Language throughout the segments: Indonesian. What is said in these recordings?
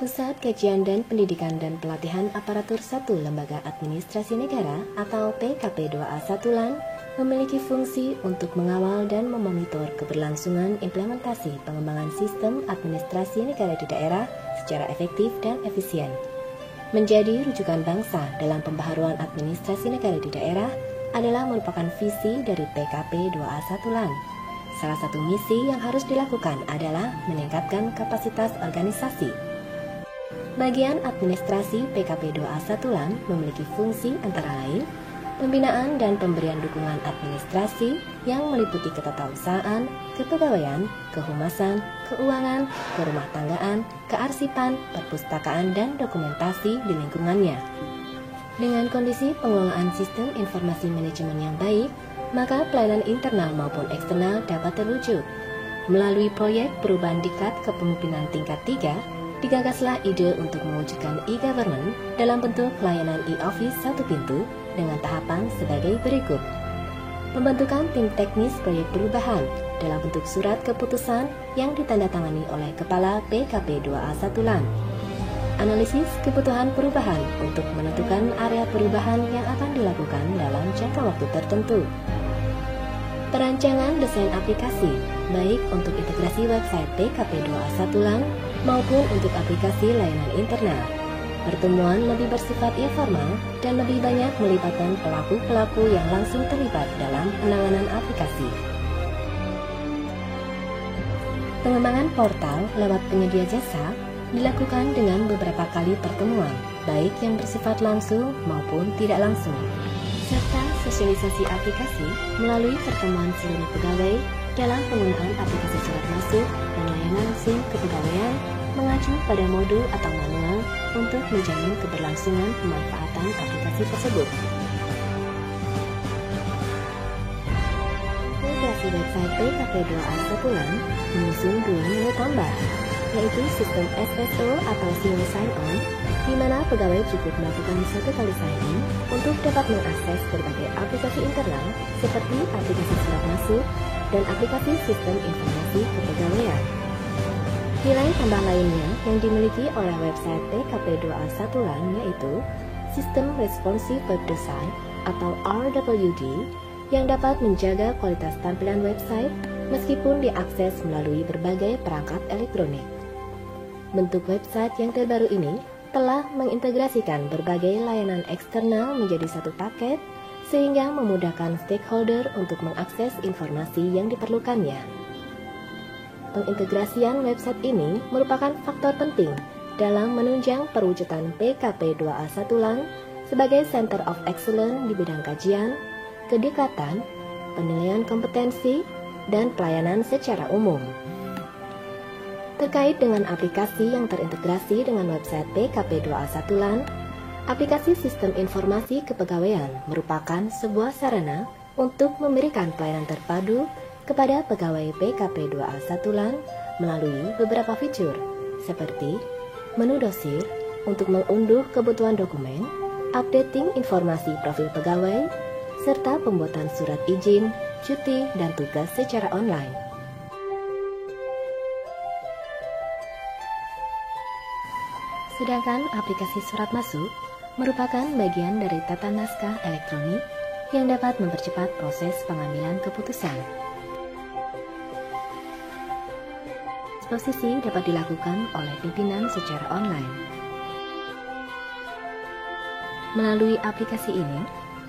Pusat Kajian dan Pendidikan dan Pelatihan Aparatur 1 Lembaga Administrasi Negara atau PKP2A1 LAN memiliki fungsi untuk mengawal dan memonitor keberlangsungan implementasi pengembangan sistem administrasi negara di daerah secara efektif dan efisien. Menjadi rujukan bangsa dalam pembaharuan administrasi negara di daerah adalah merupakan visi dari PKP2A1 LAN. Salah satu misi yang harus dilakukan adalah meningkatkan kapasitas organisasi. Bagian administrasi PKP2A1 LAN memiliki fungsi antara lain pembinaan dan pemberian dukungan administrasi yang meliputi ketatausahaan, kepegawaian, kehumasan, keuangan, kerumah tanggaan, kearsipan, perpustakaan, dan dokumentasi di lingkungannya. Dengan kondisi pengelolaan sistem informasi manajemen yang baik, maka pelayanan internal maupun eksternal dapat terwujud. Melalui proyek perubahan diklat kepemimpinan tingkat 3, digagaslah ide untuk mewujudkan e-government dalam bentuk layanan e-office satu pintu dengan tahapan sebagai berikut. Pembentukan tim teknis proyek perubahan dalam bentuk surat keputusan yang ditandatangani oleh Kepala PKP2A1 LAN. Analisis kebutuhan perubahan untuk menentukan area perubahan yang akan dilakukan dalam jangka waktu tertentu. Perancangan desain aplikasi, baik untuk integrasi website PKP2A1 LAN maupun untuk aplikasi layanan internal. Pertemuan lebih bersifat informal dan lebih banyak melibatkan pelaku-pelaku yang langsung terlibat dalam penanganan aplikasi. Pengembangan portal lewat penyedia jasa dilakukan dengan beberapa kali pertemuan, baik yang bersifat langsung maupun tidak langsung, serta sosialisasi aplikasi melalui pertemuan seluruh pegawai dalam penggunaan aplikasi surat masuk dan layanan SIM kepegawaian mengacu pada modul atau manual untuk menjamin keberlangsungan pemanfaatan aplikasi tersebut. Integrasi website PKP2A1 LAN mengusung 2 nilai tambah, yaitu sistem SSO atau Single Sign-On, di mana pegawai cukup melakukan 1 kali sign-in untuk dapat mengakses berbagai aplikasi internal seperti aplikasi surat masuk dan aplikasi sistem informasi kepegawaian. Nilai tambah lainnya yang dimiliki oleh website PKP2A1 LAN yaitu Sistem Responsive Web Design atau RWD yang dapat menjaga kualitas tampilan website meskipun diakses melalui berbagai perangkat elektronik. Bentuk website yang terbaru ini telah mengintegrasikan berbagai layanan eksternal menjadi satu paket sehingga memudahkan stakeholder untuk mengakses informasi yang diperlukannya. Pengintegrasian website ini merupakan faktor penting dalam menunjang perwujudan PKP2A1 LAN sebagai Center of Excellence di bidang kajian, kedekatan, penilaian kompetensi, dan pelayanan secara umum. Terkait dengan aplikasi yang terintegrasi dengan website PKP2A1 LAN, aplikasi Sistem Informasi Kepegawaian merupakan sebuah sarana untuk memberikan pelayanan terpadu kepada pegawai PKP2A1 LAN melalui beberapa fitur seperti menu dosir untuk mengunduh kebutuhan dokumen, updating informasi profil pegawai, serta pembuatan surat izin, cuti, dan tugas secara online. Sedangkan aplikasi surat masuk merupakan bagian dari tata naskah elektronik yang dapat mempercepat proses pengambilan keputusan. Disposisi dapat dilakukan oleh pimpinan secara online. Melalui aplikasi ini,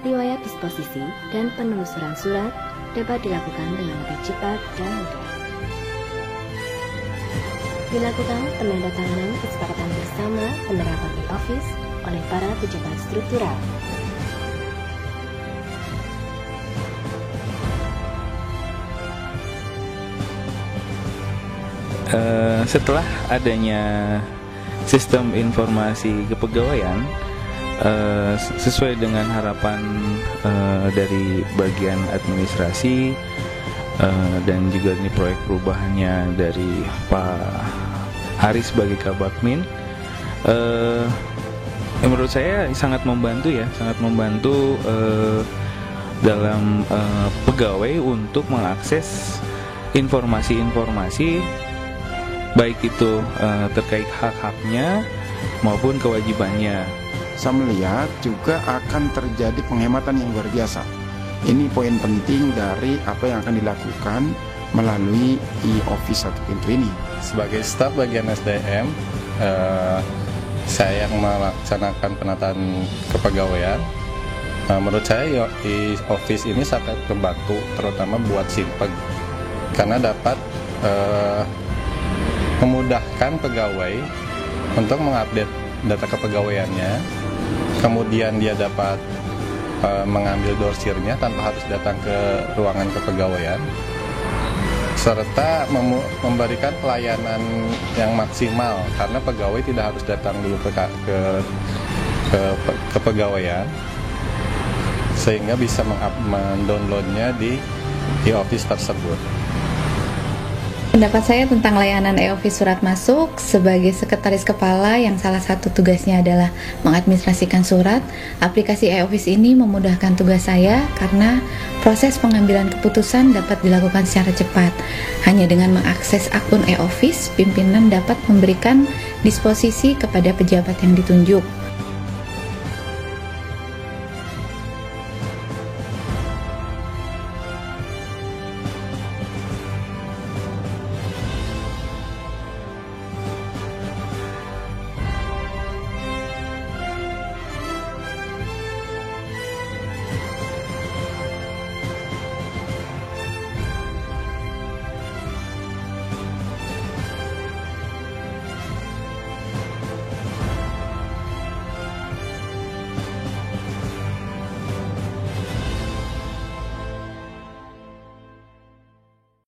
riwayat disposisi dan penelusuran surat dapat dilakukan dengan lebih cepat dan mudah. Dilakukan penandatanganan kesepakatan bersama penerapan e-office oleh para pejabat struktural. Setelah adanya sistem informasi kepegawaian, sesuai dengan harapan dari bagian administrasi dan juga ini proyek perubahannya dari Pak Haris sebagai Kabakmin, menurut saya sangat membantu dalam pegawai untuk mengakses informasi-informasi baik itu terkait hak-haknya maupun kewajibannya. Saya melihat juga akan terjadi penghematan yang luar biasa. Ini poin penting dari apa yang akan dilakukan melalui e-office 1 pintu ini. Sebagai staf bagian SDM, saya yang melaksanakan penataan kepegawaian. Menurut saya e-office ini sangat membantu, terutama buat Simpeg, karena dapat memudahkan pegawai untuk mengupdate data kepegawaiannya. Kemudian dia dapat mengambil dorsirnya tanpa harus datang ke ruangan kepegawaian, serta memberikan pelayanan yang maksimal karena pegawai tidak harus datang dulu ke kepegawaian, sehingga bisa mendownloadnya di e-office tersebut. Pendapat saya tentang layanan e-office surat masuk, sebagai sekretaris kepala yang salah satu tugasnya adalah mengadministrasikan surat, aplikasi e-office ini memudahkan tugas saya karena proses pengambilan keputusan dapat dilakukan secara cepat. Hanya dengan mengakses akun e-office, pimpinan dapat memberikan disposisi kepada pejabat yang ditunjuk.